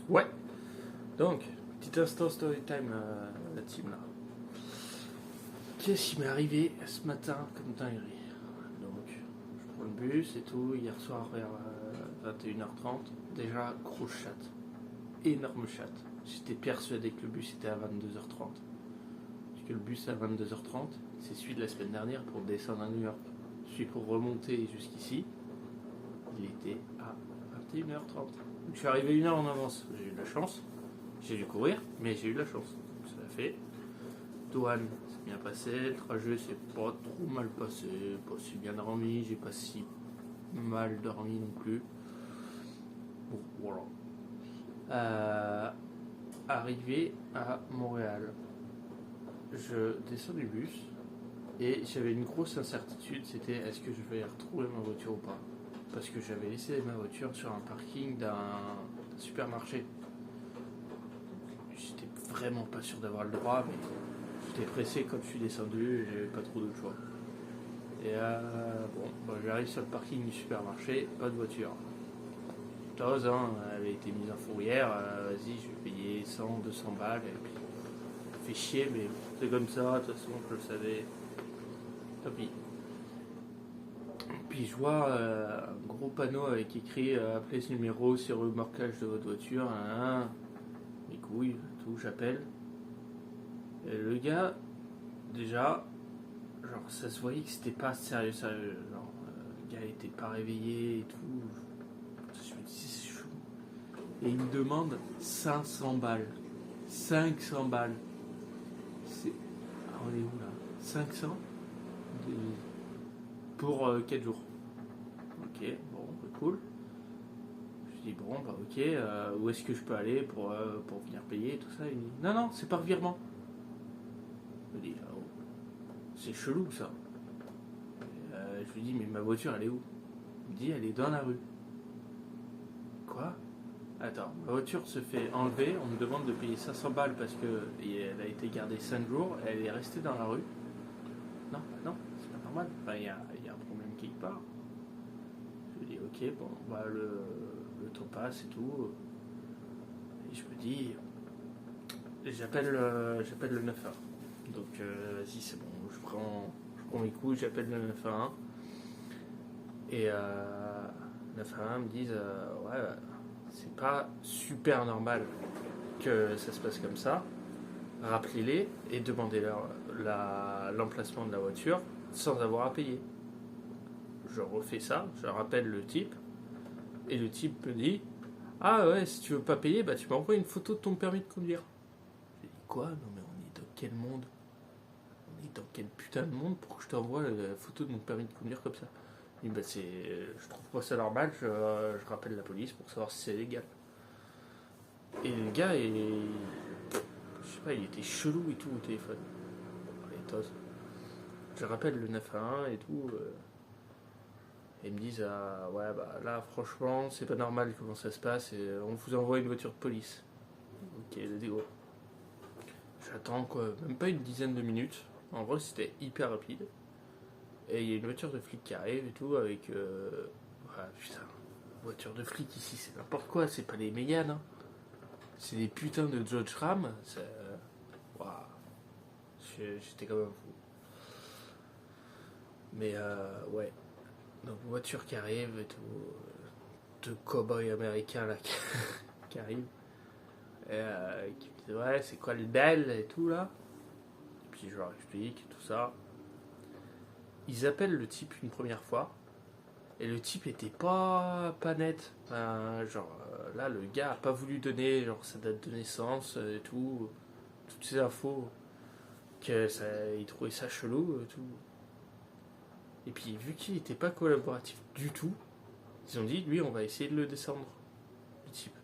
Ouais, donc, petit instant story time, la team là. Qu'est-ce qui m'est arrivé ce matin comme dinguerie? Donc, je prends le bus et tout, hier soir vers 21h30. Déjà, grosse chatte, énorme chatte. J'étais persuadé que le bus était à 22h30. Parce que le bus à 22h30, c'est celui de la semaine dernière pour descendre à New York. Celui pour remonter jusqu'ici, il était à 21h30. Donc, je suis arrivé une heure en avance. J'ai eu de la chance. J'ai dû courir, mais j'ai eu de la chance. Donc, ça l'a fait. Douane, c'est bien passé. Le trajet, c'est pas trop mal passé. Pas si bien dormi. J'ai pas si mal dormi non plus. Bon, voilà. Arrivé à Montréal, je descends du bus et j'avais une grosse incertitude. C'était est-ce que je vais retrouver ma voiture ou pas? Parce que j'avais laissé ma voiture sur un parking d'un supermarché. J'étais vraiment pas sûr d'avoir le droit, mais j'étais pressé comme je suis descendu et j'avais pas trop de choix. Et j'arrive sur le parking du supermarché, pas de voiture. Chose, hein, elle avait été mise en fourrière, vas-y, je vais payer 100, 200 balles, et puis, ça fait chier, mais c'est comme ça, de toute façon, je le savais. Tant pis. Puis je vois un gros panneau avec écrit appelez ce numéro sur le remorquage de votre voiture, mes couilles, tout, j'appelle. Et le gars, déjà, genre, ça se voyait que c'était pas sérieux, sérieux. Genre, le gars était pas réveillé et tout. Je me dis, c'est chaud. Et il me demande 500 balles. 500 balles. C'est... Ah, on est où là? 500 pour 4 jours. Ok, bon, bah, cool. Je dis, bon, bah ok, où est-ce que je peux aller pour venir payer tout ça? Il dit, non, non, c'est par virement. Je me dis, oh, c'est chelou ça. Je lui dis, mais ma voiture, elle est où? Il me dit, elle est dans la rue. Quoi? Attends, ma voiture se fait enlever, on me demande de payer 500 balles parce qu'elle a été gardée 5 jours, elle est restée dans la rue. Non, bah non, c'est pas normal. Enfin, il y a un problème quelque part. Je dis, ok, bon, bah le temps passe et tout. Et je me dis, j'appelle le 911. Donc, vas-y, c'est bon, je prends mes coups, j'appelle le 911. Et 911 me disent, ouais, c'est pas super normal que ça se passe comme ça. Rappelez-les et demandez-leur l'emplacement de la voiture sans avoir à payer. Je refais ça, je rappelle le type, et le type me dit ah ouais, si tu veux pas payer, bah tu m'envoies une photo de ton permis de conduire. J'ai dit quoi? Non mais on est dans quel monde? On est dans quel putain de monde pour que je t'envoie la photo de mon permis de conduire comme ça? Il dit bah je trouve pas ça normal, je rappelle la police pour savoir si c'est légal. Et le gars, je sais pas, il était chelou et tout au téléphone. Les tos. Je rappelle le 911 et tout. Et ils me disent ouais, bah là, franchement, c'est pas normal comment ça se passe. Et on vous envoie une voiture de police. Ok, let's go. J'attends quoi, même pas une dizaine de minutes. En vrai, c'était hyper rapide. Et il y a une voiture de flic qui arrive et tout avec. Putain, voiture de flic ici, c'est n'importe quoi. C'est pas les Mégane, hein. C'est des putains de Dodge Ram. Waouh. J'étais quand même fou. Mais ouais. Donc voiture qui arrive et tout. Deux cow-boys américains là qui arrivent. Et qui me disent ouais, c'est quoi le bel et tout là. Puis je leur explique tout ça. Ils appellent le type une première fois. Et le type était pas net. Là, le gars a pas voulu donner genre sa date de naissance et tout. Toutes ces infos. Il trouvait ça chelou et tout. Et puis, vu qu'il n'était pas collaboratif du tout, ils ont dit, lui, on va essayer de le descendre, le type.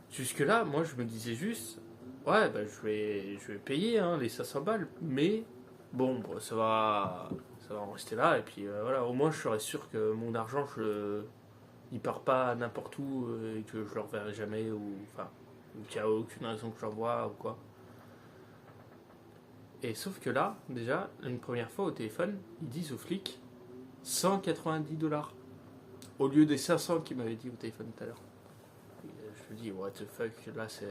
Jusque-là, moi, je me disais juste, ouais, bah, je vais payer les 500 balles, mais bon, ça va en rester là, et puis voilà, au moins, je serais sûr que mon argent, il part pas n'importe où, et que je le reverrai jamais, ou qu'il n'y a aucune raison que j'envoie, ou quoi. Et sauf que là, déjà, une première fois au téléphone, ils disent aux flics 190 $ au lieu des 500 qu'ils m'avaient dit au téléphone tout à l'heure. Je me dis, what the fuck, là c'est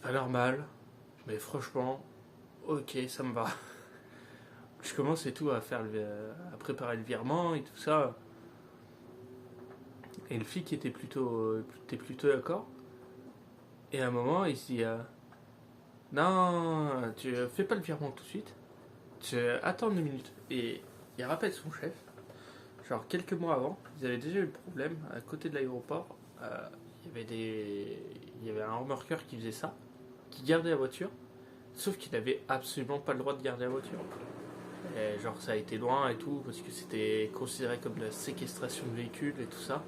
pas normal, mais franchement, ok, ça me va. Je commence et tout à à préparer le virement et tout ça. Et le flic était plutôt d'accord. Et à un moment, il se dit, non, tu fais pas le virement tout de suite. Tu attends 2 minutes. Et il rappelle son chef. Genre quelques mois avant, ils avaient déjà eu le problème à côté de l'aéroport. Il y avait un remorqueur qui faisait ça, qui gardait la voiture, sauf qu'il avait absolument pas le droit de garder la voiture. Et genre ça a été loin et tout, parce que c'était considéré comme de la séquestration de véhicules et tout ça.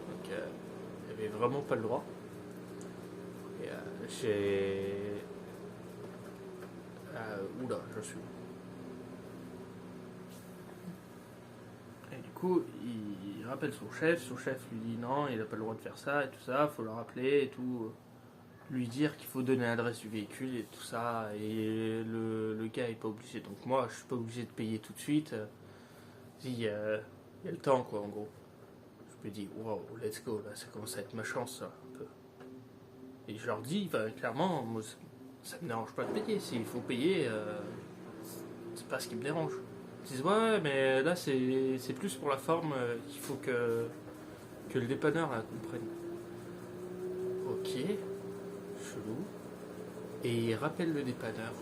Donc il avait vraiment pas le droit. Et oula, je suis. Et du coup, il rappelle son chef lui dit non, il n'a pas le droit de faire ça et tout ça, faut le rappeler et tout. Lui dire qu'il faut donner l'adresse du véhicule et tout ça, et le gars est pas obligé. Donc moi, je suis pas obligé de payer tout de suite. Il y a le temps, quoi, en gros. Je me dis, wow, let's go, là, ça commence à être ma chance, ça, un peu. Et je leur dis, clairement, moi, ça me dérange pas de payer. S'il faut payer, c'est pas ce qui me dérange. Ils disent, ouais, mais là, c'est plus pour la forme qu'il faut que le dépanneur là, comprenne. Ok, chelou. Et il rappelle le dépanneur.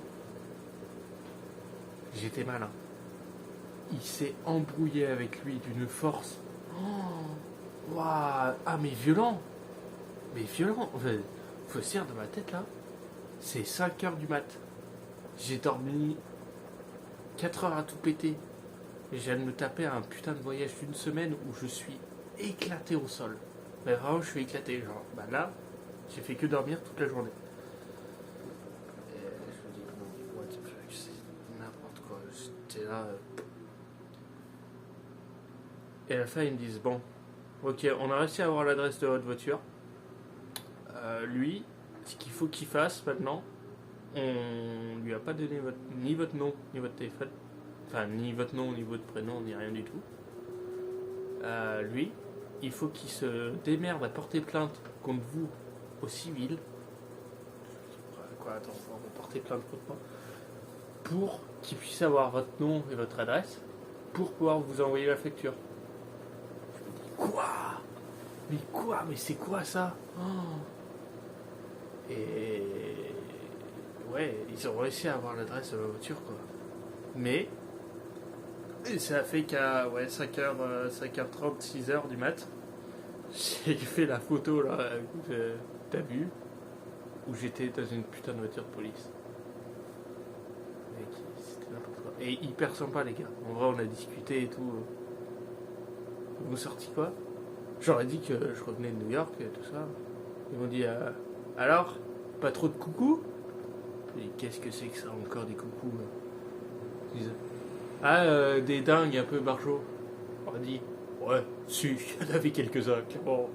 J'étais malin. Il s'est embrouillé avec lui d'une force. Oh, waouh, ah, mais violent. Mais violent. Faut se dire dans ma tête là. C'est 5h du mat. J'ai dormi 4 heures à tout péter. Et je viens de me taper un putain de voyage d'une semaine où je suis éclaté au sol. Mais vraiment, je suis éclaté. Genre, bah là, j'ai fait que dormir toute la journée. Et je me dis, non, what the fuck, c'est n'importe quoi. J'étais là. Et à la fin, ils me disent, bon, ok, on a réussi à avoir l'adresse de votre voiture. Lui, ce qu'il faut qu'il fasse maintenant, on lui a pas donné ni votre nom, ni votre téléphone. Enfin, ni votre nom, ni votre prénom, ni rien du tout. Lui, il faut qu'il se démerde à porter plainte contre vous au civil. Quoi, attends, on va porter plainte contre moi. Pour qu'il puisse avoir votre nom et votre adresse, pour pouvoir vous envoyer la facture. Je me dis, quoi? Mais c'est quoi ça? Et ouais, ils ont réussi à avoir l'adresse de la voiture, quoi. Mais et ça a fait qu'à 5h30, 6h du mat, j'ai fait la photo là que t'as vu, où j'étais dans une putain de voiture de police. Mec, c'était n'importe quoi. Et hyper sympa les gars. En vrai, on a discuté et tout. Ils m'ont sorti quoi? J'aurais dit que je revenais de New York et tout ça. Ils m'ont dit alors, pas trop de coucou? J'ai dit, qu'est-ce que c'est que ça encore des coucous? Ils disaient, des dingues un peu barjots. On a dit, ouais, si, il y en avait quelques-uns. Bon,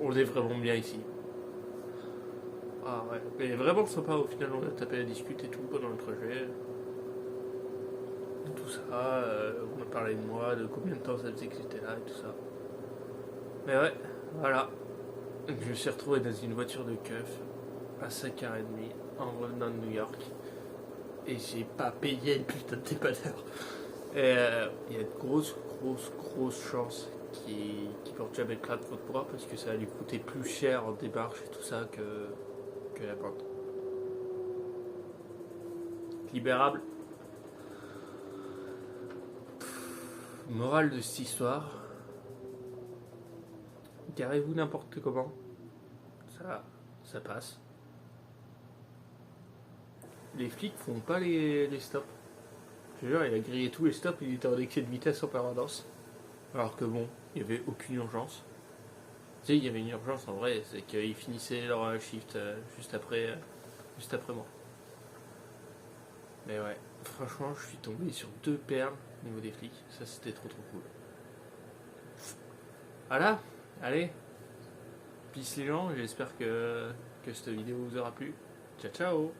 on est vraiment bien ici. Ah ouais, mais vraiment sympa au final, on a tapé la discute et tout pendant le trajet. Tout ça, on a parlé de moi, de combien de temps ça faisait que j'étais là et tout ça. Mais ouais, voilà. Je me suis retrouvé dans une voiture de keuf à 5h30 en revenant de New York. Et j'ai pas payé le putain de dépanneur. Et il y a de grosses chances qu'il porte jamais plainte contre moi parce que ça va lui coûter plus cher en démarche et tout ça que la plainte. Libérable. Morale de cette histoire. Garez-vous n'importe comment. Ça passe. Les flics font pas les stops. Je te jure, il a grillé tous les stops, il était en excès de vitesse en permanence. Alors que bon, il n'y avait aucune urgence. Tu sais, il y avait une urgence en vrai, c'est qu'ils finissaient leur shift juste après moi. Mais ouais, franchement, je suis tombé sur 2 perles au niveau des flics. Ça, c'était trop cool. Voilà, allez. Peace les gens, j'espère que cette vidéo vous aura plu. Ciao ciao.